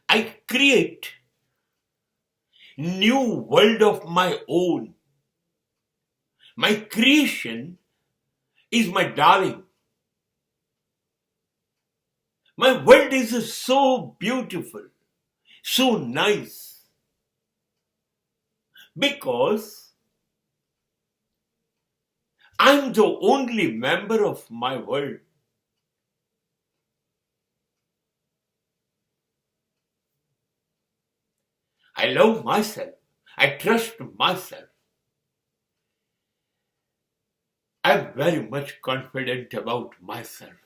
I create new world of my own. My creation is my darling. My world is so beautiful, so nice, because I'm the only member of my world. I love myself. I trust myself. I'm very much confident about myself.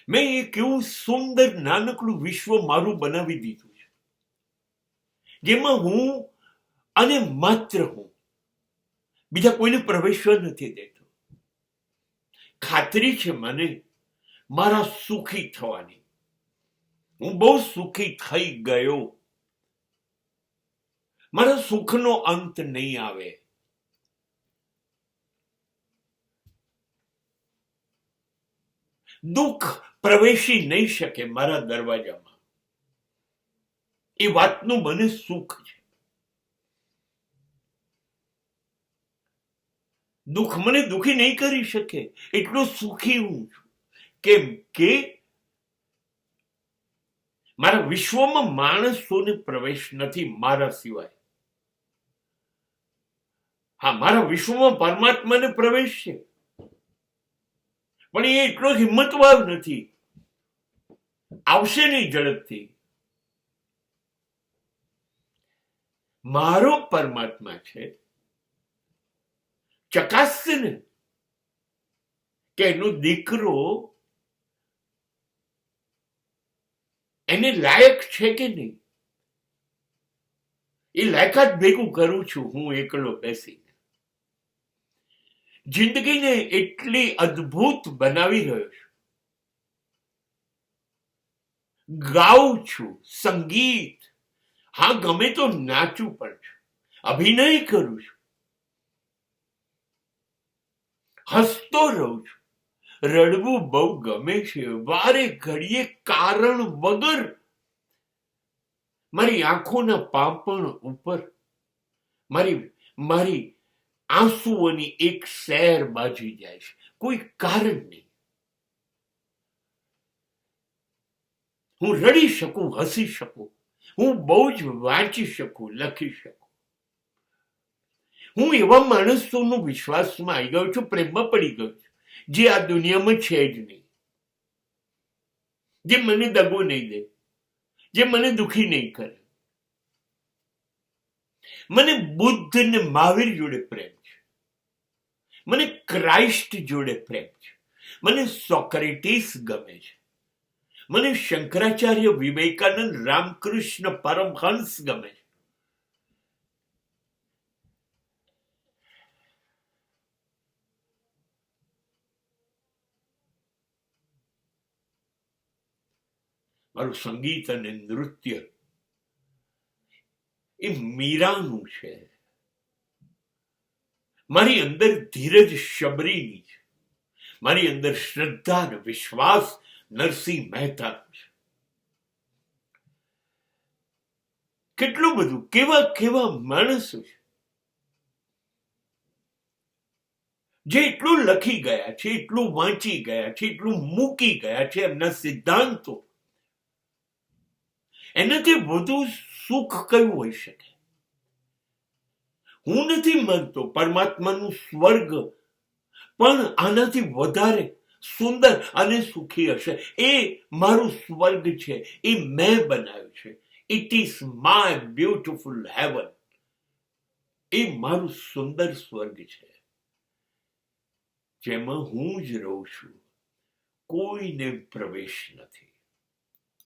મેં એક એવું સુંદર નાનકડું વિશ્વ મારું બનાવી દીધું છે, જેમાં હું અને માત્ર હું, બીજા કોઈને પ્રવેશવા નથી દેતો. ખાતરી છે મને મારા સુખી થવાની. હું બહુ સુખી થઈ ગયો. મારા સુખનો અંત નહીં આવે. દુઃખ પ્રવેશી નહીં શકે મારા દરવાજામાં. એ વાતનું મને સુખ છે. દુઃખ મને દુઃખી નહીં કરી શકે, એટલો સુખી હું છું. કેમ કે મારા વિશ્વમાં માણસોને પ્રવેશ નથી મારા સિવાય. હા, મારા વિશ્વમાં પરમાત્માને પ્રવેશ છે, પણ એ એટલો હિંમતવાન નથી. આવશે નહીં ઝડપથી. મારો પરમાત્મા છે, ચકાસશે ને કે એનો દીકરો એને લાયક છે કે નહીં. એ લાયકાત ભેગું કરું છું હું એકલો બેસીને. જિંદગીને એટલી અદ્ભુત બનાવી રહ્યો છું. ગાઉં છું સંગીત. હા, ગમે તો નાચું પણ છું, અભિનય કરું છું, હસતો રહું છું. રડવું બહુ ગમે છે, વારે ઘડીએ કારણ વગર. મારી આંખોના પાંપણ ઉપર મારી આંસુઓની એક સૈર બાજી જાય છે, કોઈ કારણ નહીં. હું રડી શકું, હસી શકું, હું બહુ જ વાંચી શકું, લખી શકું. હું એવા માણસોનો વિશ્વાસમાં આવી ગયો છું, પ્રેમમાં પડી ગયો છું, જે આ દુનિયામાં છે જ નહીં, જે મને દગો નહીં દે, જે મને દુખી નહીં કરે. મને બુદ્ધ ને મહાવીર જોડે પ્રેમ છે. મને ક્રાઇસ્ટ જોડે પ્રેમ છે. મને સોક્રેટિસ ગમે છે. મને શંકરાચાર્ય, વિવેકાનંદ, રામકૃષ્ણ પરમહંસ ગમે છે. મારું સંગીત અને નૃત્ય એ મીરાનું છે. મારી અંદર ધીરજ શબરીની છે. મારી અંદર શ્રદ્ધા અને વિશ્વાસ નરસિંહ મહેતાનું છે. કેટલું બધું, કેવા કેવા માણસો છે જે એટલું લખી ગયા છે, એટલું વાંચી ગયા છે, એટલું મૂકી ગયા છે એમના સિદ્ધાંતો. એનાથી વધુ સુખ કયું હોઈ શકે? હું નથી માનતો પરમાત્માનું સ્વર્ગ પણ આનાથી વધારે સુંદર અને સુખી હશે. એ મારું સ્વર્ગ છે, એ મેં બનાવ્યું છે. It is my beautiful heaven. એ મારું સુંદર સ્વર્ગ છે, જેમાં હું જ રહું છું, કોઈને પ્રવેશ નથી.